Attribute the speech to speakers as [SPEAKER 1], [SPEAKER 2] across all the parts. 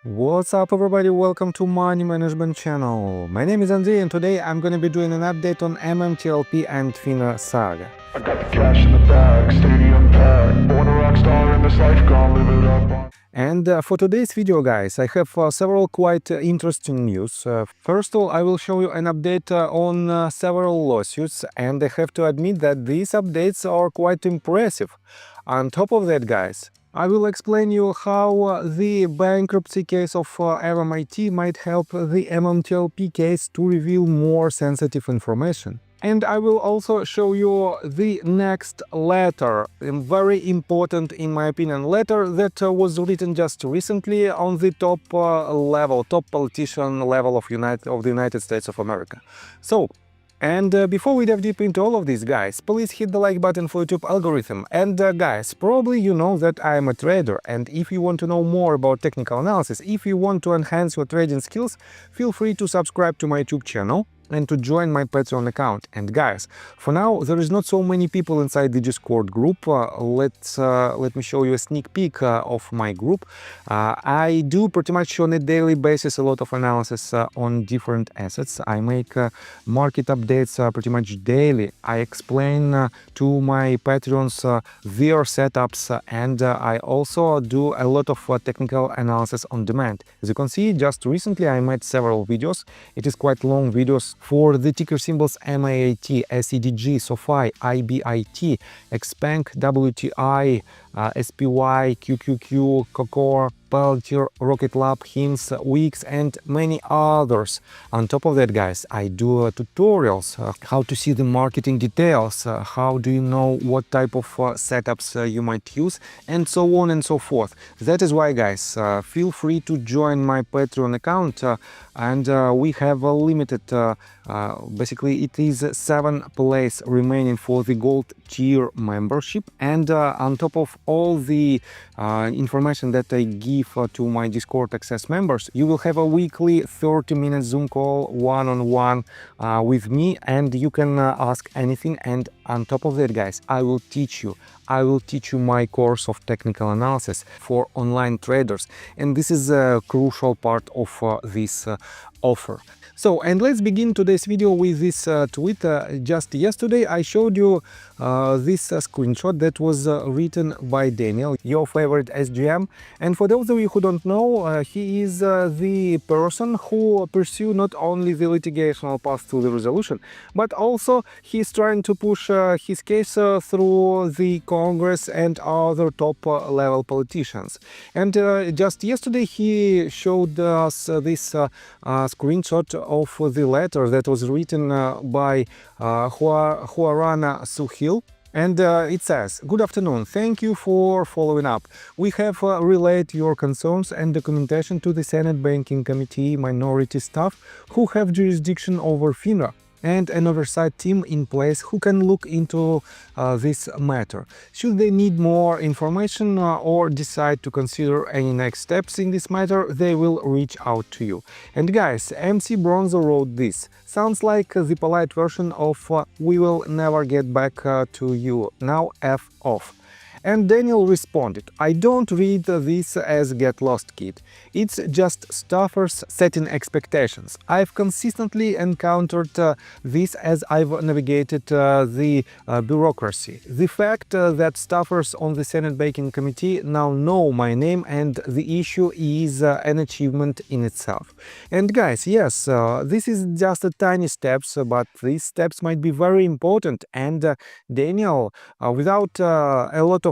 [SPEAKER 1] What's up everybody, welcome to Money Management channel. My name is Andrei and today I'm gonna be doing an update on MMTLP and FINA saga.
[SPEAKER 2] I got the cash in the bag, stadium packed, born a rock star in this life, gonna live it up.
[SPEAKER 1] And for today's video, guys, I have several quite interesting news. First of all, I will show you an update on several lawsuits, and I have to admit that these updates are quite impressive. On top of that, guys, I will explain you how the bankruptcy case of MMAT might help the MMTLP case to reveal more sensitive information. And I will also show you the next letter, a very important, in my opinion, letter that was written just recently on the top politician level of the United States of America. Before we dive deep into all of these, guys, please hit the like button for YouTube algorithm. And guys, probably you know that I am a trader, and if you want to know more about technical analysis, if you want to enhance your trading skills, feel free to subscribe to my YouTube channel and to join my Patreon account. And guys, for now there is not so many people inside the Discord group. Let me show you a sneak peek of my group. I do pretty much on a daily basis a lot of analysis on different assets. I make market updates pretty much daily. I explain to my Patreons their setups, and I also do a lot of technical analysis on demand. As you can see, just recently I made several videos. It is quite long videos for the ticker symbols MAAT, SEDG, SOFI, IBIT, XPeng, WTI, SPY, QQQ, COCOR, Palantir, Rocket Lab, HIMS, Wix, and many others. On top of that, guys, I do tutorials, how to see the marketing details, how do you know what type of setups you might use, and so on and so forth. That is why, guys, feel free to join my Patreon account, and we have a limited, basically it is 7 places remaining for the gold tier membership, and on top of all the information that I give to my Discord access members, you will have a weekly 30-minute Zoom call one-on-one with me, and you can ask anything. And on top of that, guys, I will teach you my course of technical analysis for online traders, and this is a crucial part of this offer. So, and let's begin today's video with this tweet. Just yesterday I showed you this screenshot that was written by Daniel, your favorite SGM. And for those of you who don't know, he is the person who pursued not only the litigational path to the resolution, but also he's trying to push his case through the Congress and other top level politicians. And just yesterday he showed us this screenshot of the letter that was written by Huarana Suhil. And it says, "Good afternoon, thank you for following up. We have relayed your concerns and documentation to the Senate Banking Committee minority staff who have jurisdiction over FINRA and an oversight team in place who can look into this matter. Should they need more information or decide to consider any next steps in this matter, they will reach out to you." And guys, MC Bronzo wrote this. Sounds like the polite version of "we will never get back to you, now F off." And Daniel responded, "I don't read this as get lost kid. It's just staffers setting expectations. I've consistently encountered this as I've navigated the bureaucracy. The fact that staffers on the Senate Banking Committee now know my name and the issue is an achievement in itself." And guys, yes, this is just a tiny steps, but these steps might be very important. And Daniel, without a lot of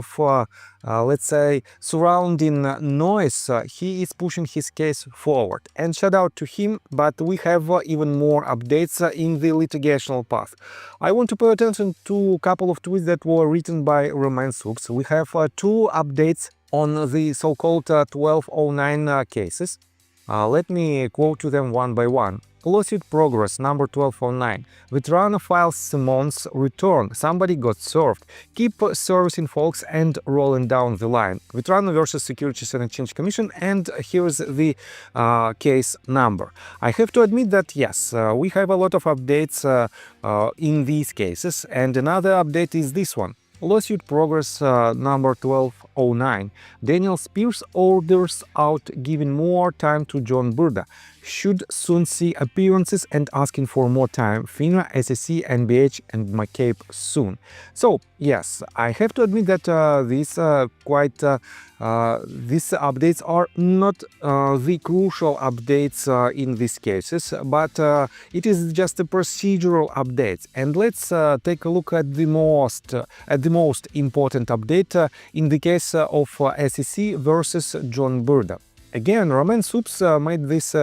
[SPEAKER 1] let's say surrounding noise, he is pushing his case forward, and shout out to him. But we have even more updates in the litigational path. I want to pay attention to a couple of tweets that were written by Roman Suks. We have 2 updates on the so-called 1209 cases. Let me quote to them one by one. Lawsuit progress number 1209. Veteran files Simon's return. Somebody got served. Keep servicing folks and rolling down the line. Veteran versus Securities and Exchange Commission. And here's the case number. I have to admit that yes, we have a lot of updates in these cases. And another update is this one. Lawsuit progress number 1209. Daniel Spears orders out giving more time to John Burda. Should soon see appearances and asking for more time. FINRA, SEC, NBH and McCabe soon. So yes, I have to admit that these updates are not the crucial updates in these cases, but it is just a procedural updates. And let's take a look at the most important update in the case of SEC versus John Burda. Again, Roman Supes made this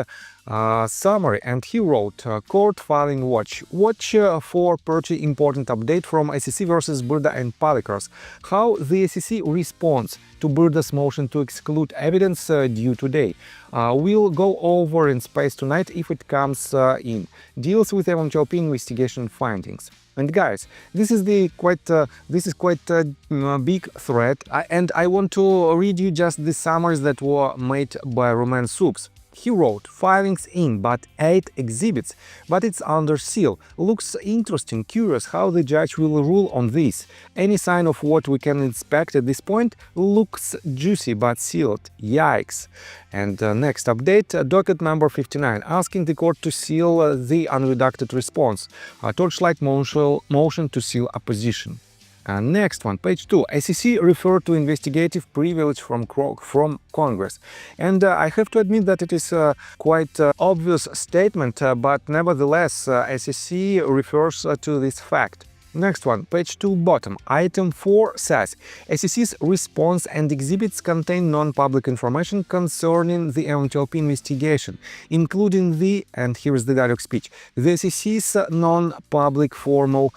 [SPEAKER 1] summary, and he wrote, Court Filing Watch. Watch for pretty important update from SEC versus Burda and Palikars. How the SEC responds to Burda's motion to exclude evidence due today. We'll go over in space tonight if it comes in. Deals with MMTLP investigation findings. And guys, this is quite a big thread, and I want to read you just the summaries that were made by Roman Supes. He wrote, filings in, but 8 exhibits, but it's under seal. Looks interesting, curious how the judge will rule on this. Any sign of what we can inspect at this point? Looks juicy, but sealed. Yikes. And next update, docket number 59, asking the court to seal the unredacted response. Torchlight motion to seal opposition. Next one, page 2. SEC referred to investigative privilege from Congress. And I have to admit that it is quite obvious statement, but nevertheless, SEC refers to this fact. Next one, page 2 bottom, item 4 says, SEC's response and exhibits contain non-public information concerning the MMTLP investigation, including the, and here is the dialogue speech, the SEC's non-public formal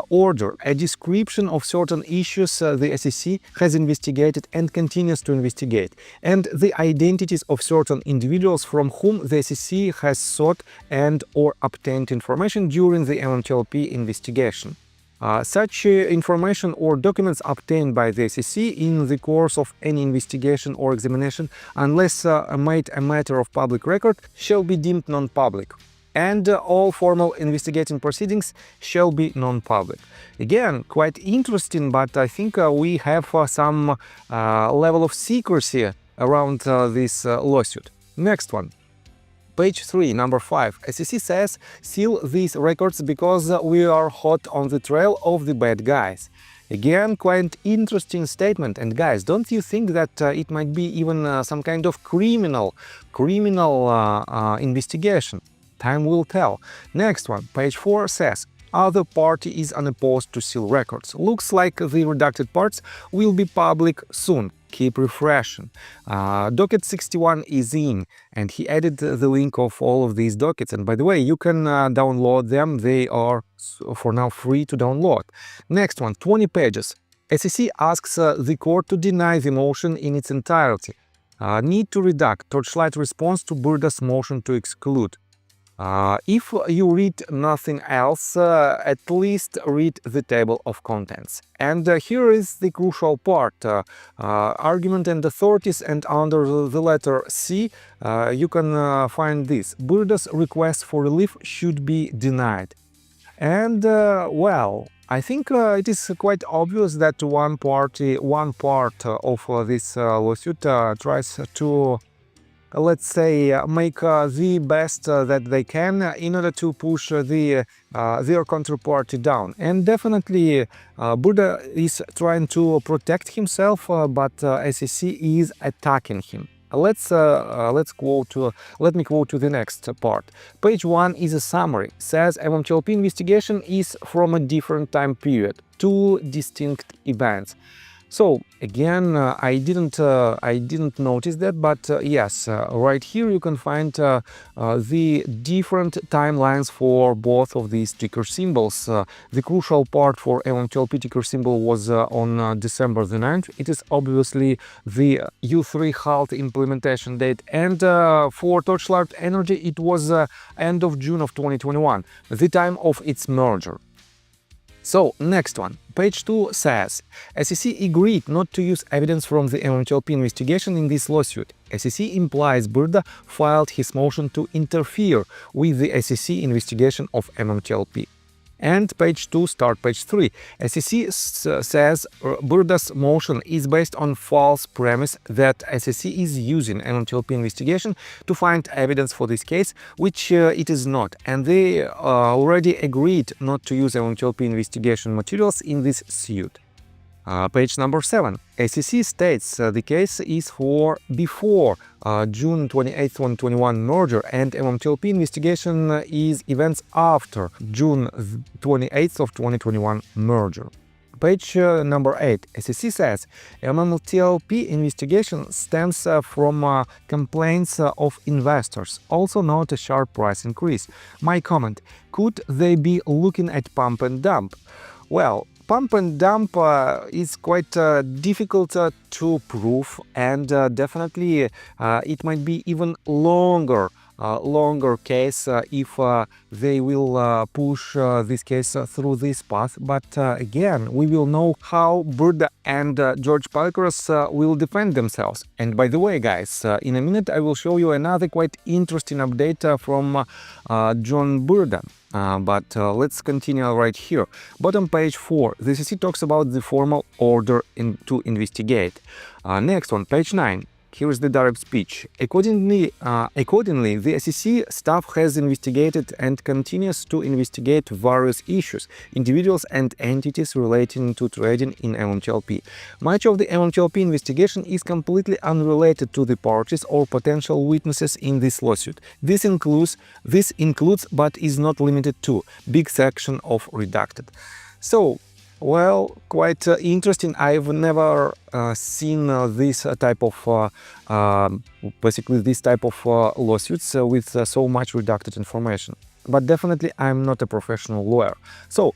[SPEAKER 1] order, a description of certain issues the SEC has investigated and continues to investigate, and the identities of certain individuals from whom the SEC has sought and or obtained information during the MMTLP investigation. Such information or documents obtained by the SEC in the course of any investigation or examination, unless made a matter of public record, shall be deemed non-public. And all formal investigating proceedings shall be non-public. Again, quite interesting, but I think we have some level of secrecy around this lawsuit. Next one. Page 3, number 5. SEC says, seal these records because we are hot on the trail of the bad guys. Again, quite interesting statement. And guys, don't you think that it might be even some kind of criminal investigation? Time will tell. Next one, page 4 says, other party is unopposed to seal records. Looks like the redacted parts will be public soon. Keep refreshing. Docket 61 is in, and he added the link of all of these dockets. And by the way, you can download them. They are for now free to download. Next one, 20 pages. SEC asks the court to deny the motion in its entirety. Need to redact Torchlight response to Burda's motion to exclude. If you read nothing else, at least read the table of contents. And here is the crucial part. Argument and authorities, and under the letter C, you can find this. Burda's request for relief should be denied. And, well, I think it is quite obvious that one part of this lawsuit tries to, let's say, make the best that they can in order to push their counterparty down. And definitely Burda is trying to protect himself, but SEC is attacking him. Let me quote to the next part. Page 1 is a summary. Says MMTLP investigation is from a different time period, 2 distinct events. So again, I didn't notice that, but yes, right here you can find the different timelines for both of these ticker symbols. The crucial part for MMTLP ticker symbol was on December the 9th. It is obviously the U3 halt implementation date, and for Torchlight Energy it was end of June of 2021, the time of its merger. So, next one. Page 2 says, SEC agreed not to use evidence from the MMTLP investigation in this lawsuit. SEC implies Burda filed his motion to interfere with the SEC investigation of MMTLP. And page 2, start page 3. SEC says Burda's motion is based on false premise that SEC is using MMTLP investigation to find evidence for this case, which it is not. And they already agreed not to use MMTLP investigation materials in this suit. Page number 7. SEC states the case is for before June 28, 2021 merger, and MMTLP investigation is events after June 28th of 2021 merger. Page number 8. SEC says MMTLP investigation stems from complaints of investors, also not a sharp price increase. My comment: could they be looking at pump and dump? Well, pump and dump is quite difficult to prove, and definitely it might be even longer case if they will push this case through this path. But again, we will know how Burda and George Parkhurst will defend themselves. And by the way, guys, in a minute I will show you another quite interesting update from John Burda. But let's continue right here. Bottom page 4. The SEC talks about the formal order to investigate. Next one, page 9. Here is the direct speech. Accordingly, the SEC staff has investigated and continues to investigate various issues, individuals and entities relating to trading in MMTLP. Much of the MMTLP investigation is completely unrelated to the parties or potential witnesses in this lawsuit. This includes, but is not limited to, big section of redacted. So, well, quite interesting. I've never seen this type of basically this type of lawsuits with so much redacted information. But definitely I'm not a professional lawyer. So,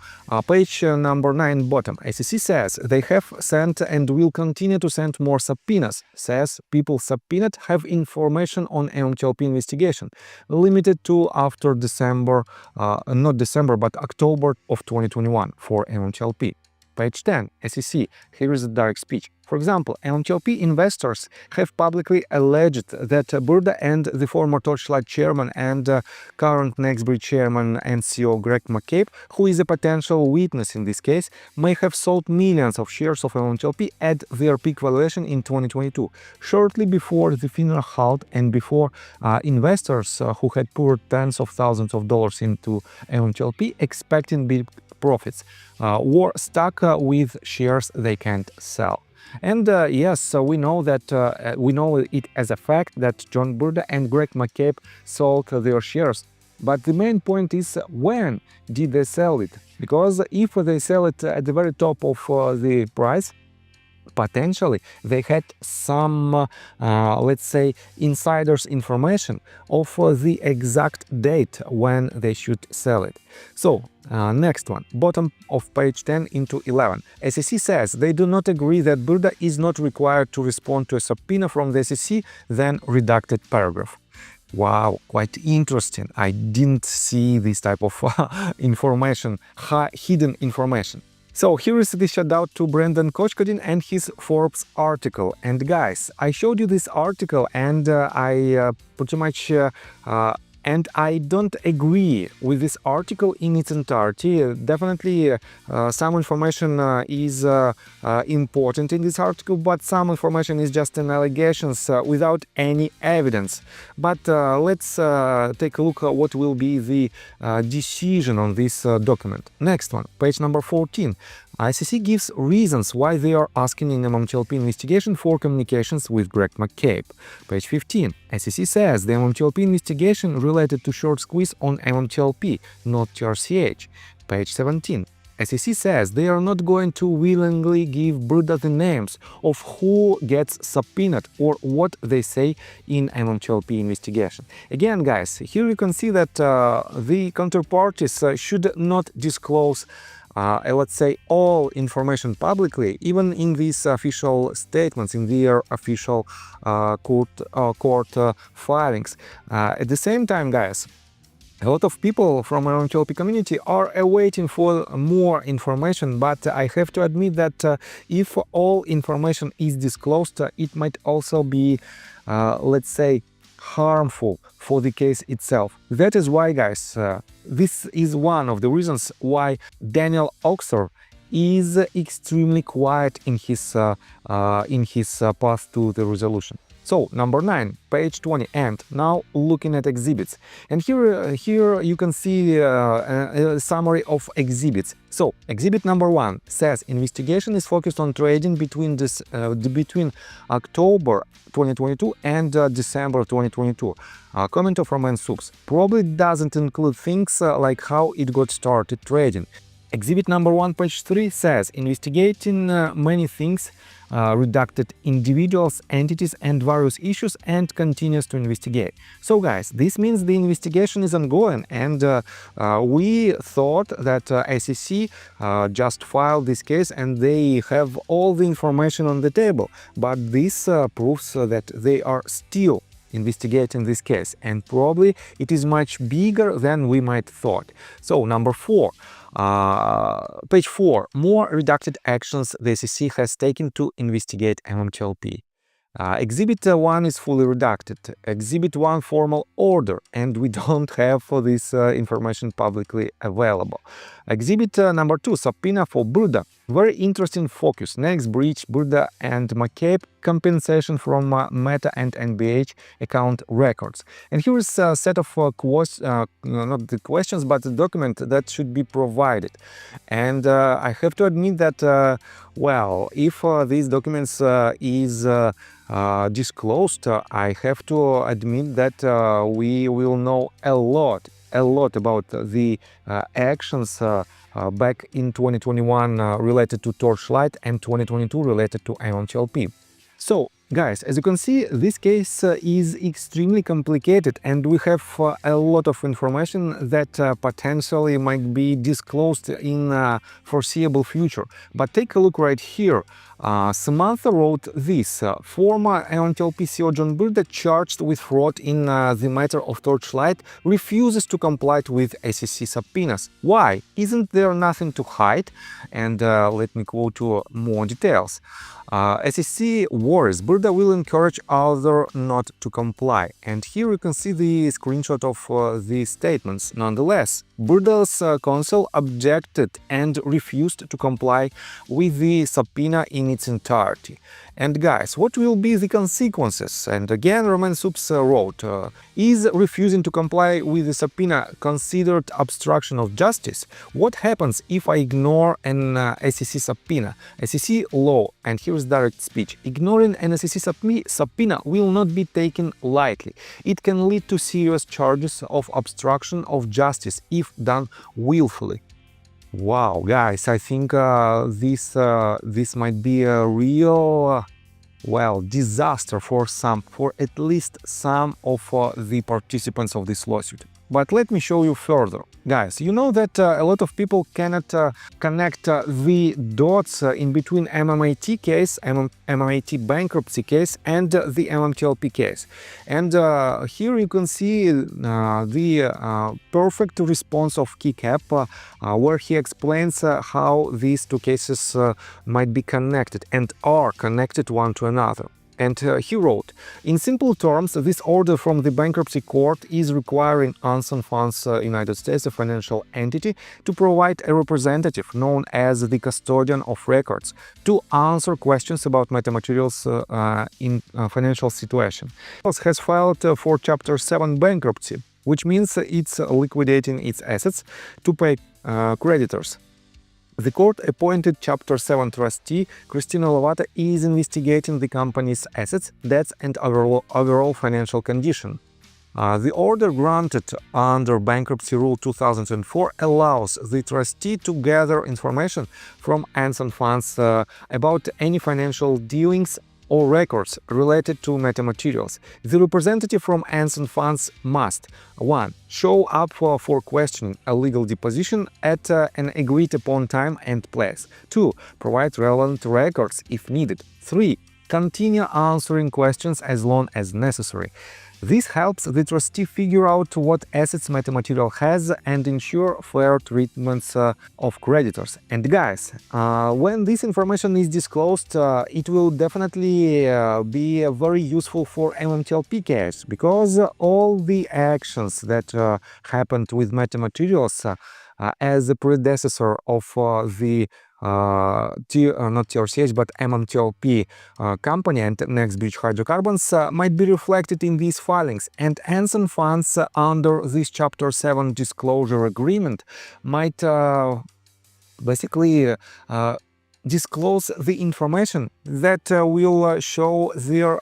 [SPEAKER 1] page number 9, bottom. SEC says they have sent and will continue to send more subpoenas. Says people subpoenaed have information on MMTLP investigation, limited to after December, not December, but October of 2021 for MMTLP. Page 10, SEC. Here is a direct speech. For example, MMTLP investors have publicly alleged that Burda and the former Torchlight chairman and current Nextbridge chairman and CEO Greg McCabe, who is a potential witness in this case, may have sold millions of shares of MMTLP at their peak valuation in 2022, shortly before the funeral halt and before investors who had poured tens of thousands of dollars into MMTLP expecting big profits were stuck with shares they can't sell. And yes, we know that we know it as a fact that John Burda and Greg McCabe sold their shares. But the main point is, when did they sell it? Because if they sell it at the very top of the price, potentially they had some, let's say, insiders information of the exact date when they should sell it. So, next one, bottom of page 10 into 11. SEC says they do not agree that Burda is not required to respond to a subpoena from the SEC, then redacted paragraph. Wow, quite interesting. I didn't see this type of information, hidden information. So here is the shout out to Brendan Kochkodin and his Forbes article. And guys, I showed you this article and I pretty much and I don't agree with this article in its entirety. Definitely some information is important in this article, but some information is just an allegations without any evidence. But let's take a look at what will be the decision on this document. Next one, page number 14. ICC gives reasons why they are asking in MMTLP investigation for communications with Greg McCabe. Page 15. SEC says the MMTLP investigation related to short squeeze on MMTLP, not TRCH. Page 17. SEC says they are not going to willingly give Burda the names of who gets subpoenaed or what they say in MMTLP investigation. Again, guys, here you can see that the counterparties should not disclose let's say all information publicly, even in these official statements, in their official court filings. At the same time, guys, a lot of people from MMTLP community are awaiting for more information, but I have to admit that if all information is disclosed, it might also be, let's say, harmful for the case itself. That is why, guys, this is one of the reasons why Daniel Oxer is extremely quiet in his path to the resolution. So, number 9, page 20, and now looking at exhibits. And here you can see a summary of exhibits. So, exhibit number 1 says investigation is focused on trading between October 2022 and December 2022. Comment of Roman Sux probably doesn't include things like how it got started trading. Exhibit number 1, page 3 says investigating many things, redacted individuals, entities and various issues, and continues to investigate. So guys, this means the investigation is ongoing, and we thought that SEC just filed this case and they have all the information on the table, but this proves that they are still investigating this case, and probably it is much bigger than we might thought. So number 4, page 4, more redacted actions the SEC has taken to investigate MMTLP. Exhibit 1 is fully redacted. Exhibit 1, formal order, and we don't have this information publicly available. Exhibit number 2, subpoena for Burda. Very interesting focus. Next breach, Burda and McCabe, compensation from Meta and NBH account records. And here is a set of not the questions, but the document that should be provided. And I have to admit that, well, if these documents is disclosed, I have to admit that we will know a lot about the actions back in 2021 related to Torchlight and 2022 related to MMTLP. So, guys, as you can see, this case is extremely complicated, and we have a lot of information that potentially might be disclosed in foreseeable future. But take a look right here. Samantha wrote this: former MMTLP CEO John Burda, charged with fraud in the matter of Torchlight, refuses to comply with SEC subpoenas. Why? Isn't there nothing to hide? And let me quote you more details. SEC worries Burda will encourage others not to comply. And here you can see the screenshot of the statements. Nonetheless, Burda's counsel objected and refused to comply with the subpoena in its entirety. And guys, what will be the consequences? And again, Roman Subs wrote, is refusing to comply with the subpoena considered obstruction of justice? What happens if I ignore an SEC subpoena? SEC law, and here is direct speech. Ignoring an SEC subpoena will not be taken lightly. It can lead to serious charges of obstruction of justice if done willfully. Wow, guys, I think this might be a real, well, disaster for at least some of the participants of this lawsuit. But let me show you further. Guys, you know that a lot of people cannot connect the dots in between MMAT case, MMAT bankruptcy case, and the MMTLP case. And here you can see the perfect response of Keycap, where he explains how these two cases might be connected and are connected one to another. And he wrote, in simple terms, this order from the bankruptcy court is requiring Anson Funds United States, a financial entity, to provide a representative known as the custodian of records to answer questions about metamaterials in financial situation. It has filed for Chapter 7 bankruptcy, which means it's liquidating its assets to pay creditors. The court-appointed Chapter 7 trustee, Christina Lovato, is investigating the company's assets, debts and overall financial condition. The order granted under Bankruptcy Rule 2004 allows the trustee to gather information from Anson Funds about any financial dealings or records related to metamaterials. The representative from Anson Funds must 1. Show up for questioning a legal deposition at an agreed-upon time and place. 2. Provide relevant records if needed. 3. Continue answering questions as long as necessary. This helps the trustee figure out what assets metamaterial has and ensure fair treatments of creditors. And guys, when this information is disclosed, it will definitely be very useful for MMTLP case, because all the actions that happened with metamaterials as a predecessor of the not TRCH but MMTLP company and Next Bridge Hydrocarbons might be reflected in these filings, and Anson funds under this Chapter 7 disclosure agreement might basically disclose the information that will show their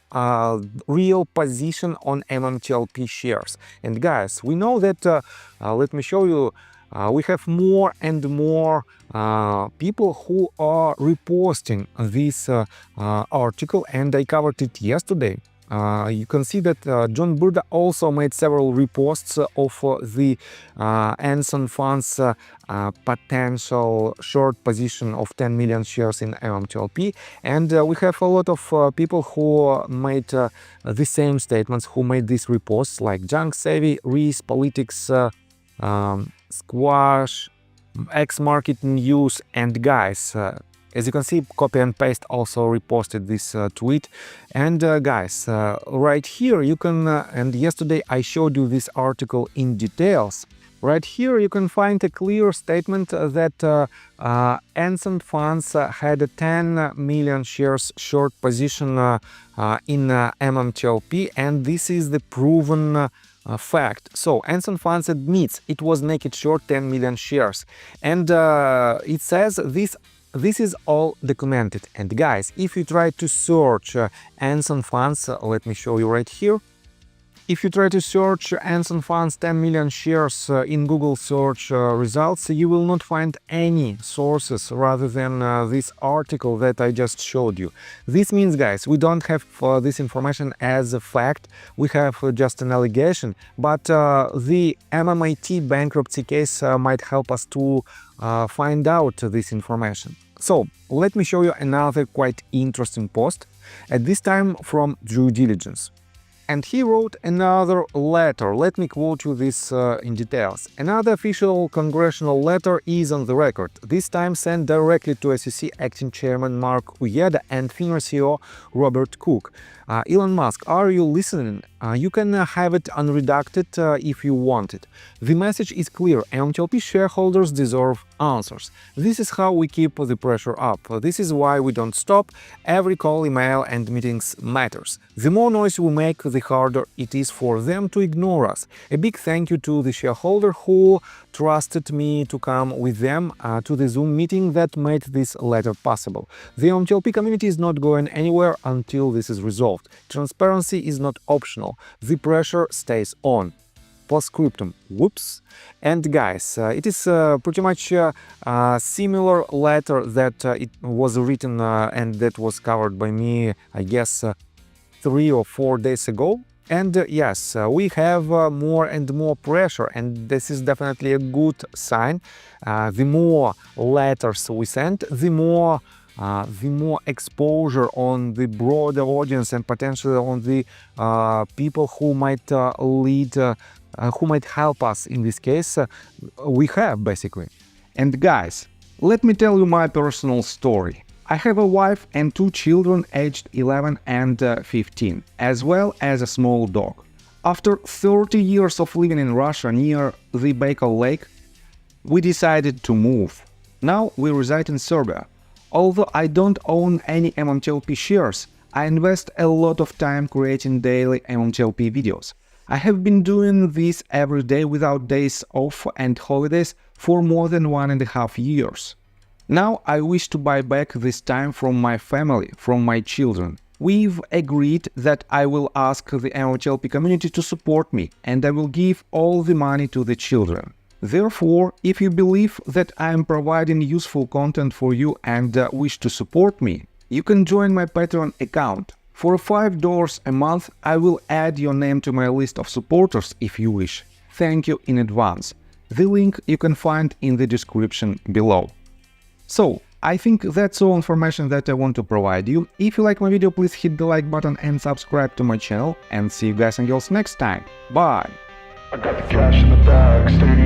[SPEAKER 1] real position on MMTLP shares. And guys, we know that, let me show you, we have more and more people who are reposting this article, and I covered it yesterday. You can see that John Burda also made several reposts of the Anson Fund's potential short position of 10 million shares in MMTLP, and we have a lot of people who made the same statements, who made these reposts, like Junk Savvy, Reese, Politics, Squash, X Market News, and guys, as you can see, copy and paste also reposted this tweet. And guys, right here you can, and yesterday I showed you this article in details. Right here you can find a clear statement that Anson Funds had a 10 million shares short position in MMTLP, and this is the proven fact. So Anson Funds admits it was naked short 10 million shares, and it says this is all documented. And guys, if you try to search Anson Funds, let me show you right here. If you try to search Anson Funds 10 million shares in Google search results, you will not find any sources rather than this article that I just showed you. This means, guys, we don't have this information as a fact, we have just an allegation, but the MMAT bankruptcy case might help us to find out this information. So, let me show you another quite interesting post, at this time from Due Diligence. And he wrote another letter. Let me quote you this in details. Another official congressional letter is on the record, this time sent directly to SEC Acting Chairman Mark Uyeda and FINRA CEO Robert Cook. Elon Musk, are you listening? You can have it unredacted if you want it. The message is clear. MMTLP shareholders deserve answers. This is how we keep the pressure up. This is why we don't stop. Every call, email and meetings matters. The more noise we make, the harder it is for them to ignore us. A big thank you to the shareholder who trusted me to come with them to the Zoom meeting that made this letter possible. The MMTLP community is not going anywhere until this is resolved. Transparency is not optional. The pressure stays on. Postscriptum. Whoops. And guys, it is pretty much a similar letter that it was written and that was covered by me, I guess, 3 or 4 days ago. And yes, we have more and more pressure, and this is definitely a good sign. The more letters we send, the more exposure on the broader audience and potentially on the people who might lead, who might help us in this case, we have basically. And guys, let me tell you my personal story. I have a wife and 2 children aged 11 and 15, as well as a small dog. After 30 years of living in Russia near the Baikal Lake, we decided to move. Now we reside in Serbia. Although I don't own any MMTLP shares, I invest a lot of time creating daily MMTLP videos. I have been doing this every day without days off and holidays for more than 1.5 years. Now I wish to buy back this time from my family, from my children. We've agreed that I will ask the MMTLP community to support me, and I will give all the money to the children. Therefore, if you believe that I am providing useful content for you and wish to support me, you can join my Patreon account. For $5 a month, I will add your name to my list of supporters if you wish. Thank you in advance. The link you can find in the description below. So, I think that's all information that I want to provide you. If you like my video, please hit the like button and subscribe to my channel, and see you guys and girls next time. Bye!
[SPEAKER 2] I got the cash in the bag, stadium